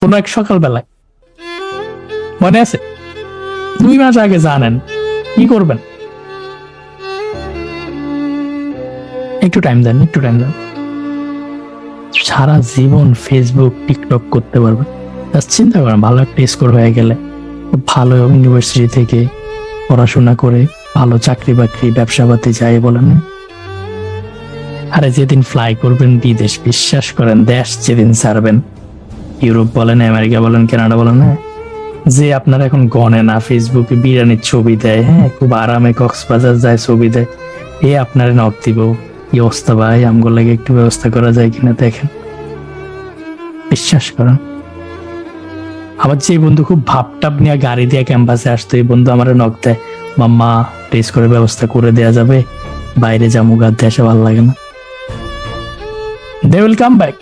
কোন এক সকালবেলায়, মনে আছে? 2 মাস আগে জানেন কি করবেন? একটু টাইম দেন, একটু টাইম দেন। সারা জীবন ফেসবুক টিকটক করতে পারবেন। চিন্তা করেন, ভালো একটা স্কোর হয়ে গেলে, ভালো ইউনিভার্সিটি থেকে পড়াশোনা করে ভালো চাকরি বাকরি ব্যবসা পাতি যাই বলেন, আরে যেদিন ফ্লাই করবেন বিদেশ, বিশ্বাস করেন দেশ যেদিন ছাড়বেন, ইউরোপ বলেন, আমেরিকা বলেন, কানাডা বলেন, যে আপনার এখন গনে না ফেসবুকে বিরিয়ানির ছবি দেয়, খুব আরামে কক্সবাজার যায় ছবি দেয়, আপনার নক দিব। কি অবস্থা ভাই, আমগুলো লাগে একটু ব্যবস্থা করা যায় কিনা দেখেন, বিশ্বাস করেন। আবার যে বন্ধু খুব ভাবটাপ নিয়ে গাড়ি দিয়ে ক্যাম্পাসে আসতো, এই বন্ধু আমার নক দেয়, মাম্মা টেস্ট করে ব্যবস্থা করে দেয়া যাবে, বাইরে যাবো, গা দেশে ভালো লাগে না। They will come back.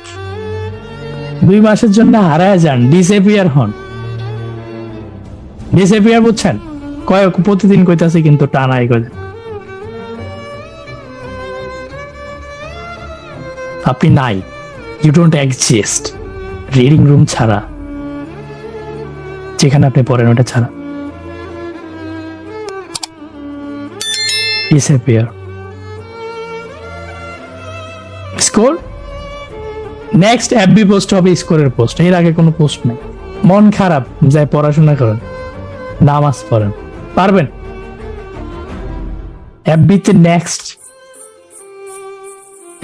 2 মাসের জন্য হারায় যান, ডিসঅ্যাপিয়ার হন। ডিসঅ্যাপিয়ার বুঝছেন? প্রতিদিন কইতাছে কিন্তু টানাই করে। আপনি নাই, you don't exist. Reading room ছাড়া, যেখানে আপনি পড়েন ওটা ছাড়া, disappear. Score next FB post হবে, স্কোরের পোস্ট, এর আগে কোনো পোস্ট নেই। মন খারাপ, যায় পড়াশোনা করেন, নামাজ পড়েন, পারবেন। এফবিতে নেক্সট,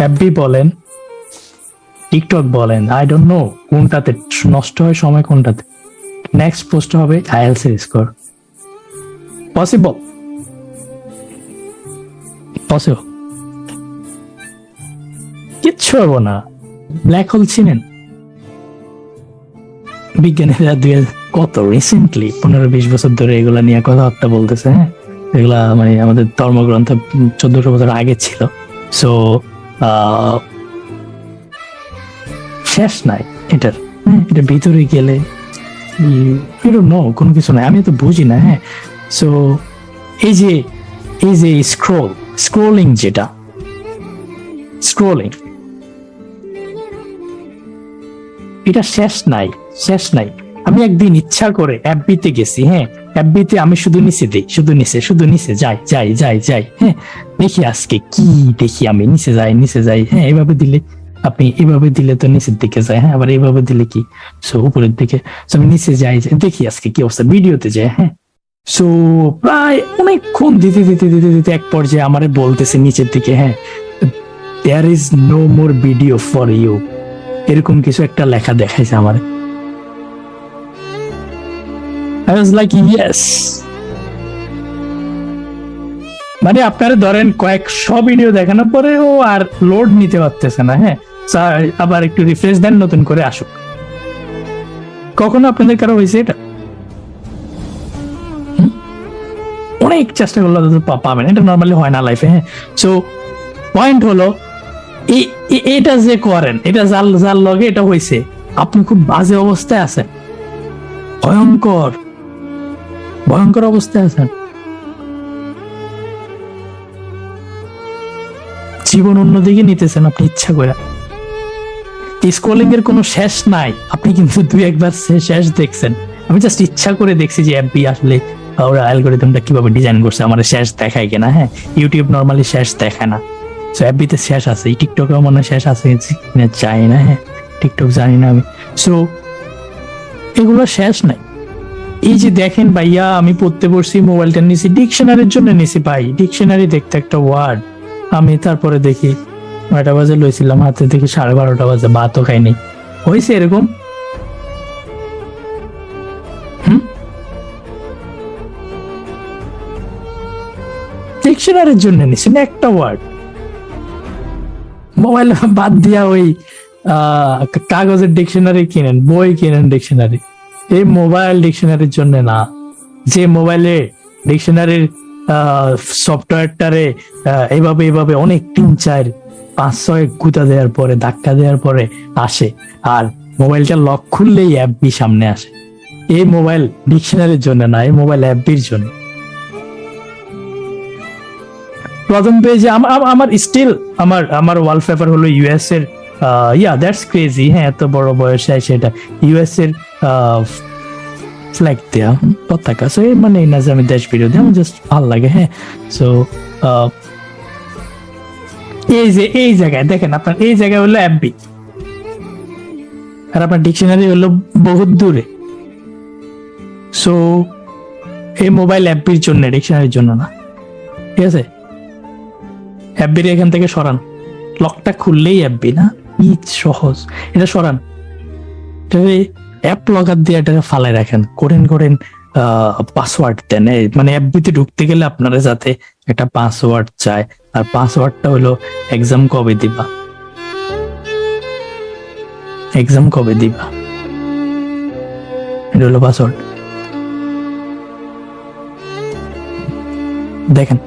এফবি বলেন, টিকটক বলেন, আই ডোন্ট নো কোনটাতে নষ্ট হয় সময়, কোনটাতে নেক্সট পোস্ট হবে আইএলস এর স্কোর। Possible, possible. কিচ্ছু হবো না। ব্ল্যাক হোল চিনেন? বিজ্ঞানীরা কত রিসেন্টলি 15-20 বছর ধরে এগুলা নিয়ে কথাবার্তা বলতেছে। এগুলা মানে আমাদের ধর্মগ্রন্থ 1400 বছর আগে ছিল। সো শেষ নাই এটার। এটা ভিতরে গেলে কোনো কিছু নাই, আমি তো বুঝি না। সো এই যে স্ক্রোলিং, যেটা স্ক্রোলিং, এটা শেষ নাই, শেষ নাই। আমি একদিন ইচ্ছা করে এফবিতে গেছি, এফবিতে আমি শুধু নিচে দিই, শুধু নিচে যাই, দেখি আজকে কি দেখি, আমি নিচে যাই, এইভাবে দিলে আপনি, এইভাবে দিলে তো নিচের দিকে যায়, আবার এইভাবে দিলে কি উপরের দিকে। আমি নিচে যাই, দেখি আজকে কি অবস্থা, ভিডিওতে যাই। সো প্রায় অনেকক্ষণ দিতে দিতে দিতে দিতে এক পর্যায়ে আমারে বলতেছে নিচের দিকে, there is no more video for you, এরকম কিছু একটা লেখা দেখাইছে আমার। I was like, yes. মানে আপনারা ধরেন কয়েকশো ভিডিও দেখানোর পরে ও আর লোড নিতে পারতেছে না, আবার একটু রিফ্রেশ দেন, নতুন করে আসুক। কখনো আপনাদের কারো হয়েছে এটা? অনেক চেষ্টা করলে পাবেন, এটা নর্মালি হয় না লাইফে। সো পয়েন্ট হলো, এটা যে করেন, এটা যার লগে এটা হয়েছে, আপনি খুব বাজে অবস্থায় আছেন, ভয়ঙ্কর অবস্থায় আছেন, জীবন অন্যদিকে নিতেছেন আপনি ইচ্ছা করে। স্ক্রলিং এর কোনো শেষ নাই, আপনি কিন্তু 2-1 বার শেষ দেখছেন। আমি জাস্ট ইচ্ছা করে দেখছি যে এফবি আসলে ওরা অ্যালগরিদমটা কিভাবে ডিজাইন করছে, আমার শেষ দেখায় কিনা। ইউটিউব নর্মালি শেষ দেখায় না, সো এফবিতে শেষ আছে, টিকটকেও মনে শেষ আছে কিনা জানি না, টিকটক জানি না আমি। সো এগুলো শেষ নাই। এই যে দেখেন ভাইয়া, আমি পড়তে বসছি, মোবাইলটা নিছি, ডিকশনারির জন্য নিছি ভাই, ডিকশনারি দেখতে একটা ওয়ার্ড, আমি তারপরে দেখি 9টা বাজে লইছিলাম হাতে, দেখি 12:30 বাজে, ভাতও খাইনি। হয়েছে এরকম? ডিকশনারির জন্য নিছি না একটা ওয়ার্ড, মোবাইল বাদ দিয়া ওই কাগজের ডিকশনারি কিনেন, বই কিনেন ডিকশনারি, এই মোবাইল ডিকশনারির জন্য না। যে মোবাইলে ডিকশনারির সফটওয়্যারটারে এইভাবে অনেক 3-4-5-6 গুতা দেওয়ার পরে, ধাক্কা দেওয়ার পরে আসে, আর মোবাইলটা লক খুললেই এফবি সামনে আসে। এই মোবাইল ডিকশনারির জন্য না, এই মোবাইল এফবির জন্য। প্রথম পেজে আমার স্টিল আমার ওয়ালপেপার হলো ইউএস এর ইয়া দ্যাটস ক্রেজি। হ্যাঁ, এত বড় বয়সে সেটা ইউএস এর ফ্ল্যাগ দেয়া পতাকা, সো এর মানে না যে আমি দেশ বিরোধী, আমার জাস্ট ভালো লাগে। হ্যাঁ, সো এই যে এই জায়গায় দেখেন, আপনার এই জায়গায় হলো এফবি, আর আপনার ডিকশনারি হলো বহুত দূরে। সো এই মোবাইল এফবির জন্য, ডিকশনারির জন্য না, ঠিক আছে? এফবির এখান থেকে সরান, লকটা খুললেই এফবি না, কি সহজ। এটা সরান, অ্যাপ লগার দিয়ে এটা ফালায় রাখেন, করেন পাসওয়ার্ড দেন। মানে এফবিতে ঢুকতে গেলে আপনারা যাতে একটা পাসওয়ার্ড চায়, আর পাসওয়ার্ডটা হলো এক্সাম কবে দিবা, এক্সাম কবে দিবা, এটা হলো পাসওয়ার্ড। দেখেন,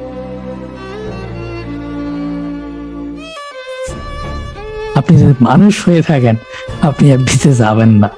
আপনি যদি মানুষ হয়ে থাকেন আপনি এফবিতে যাবেন না।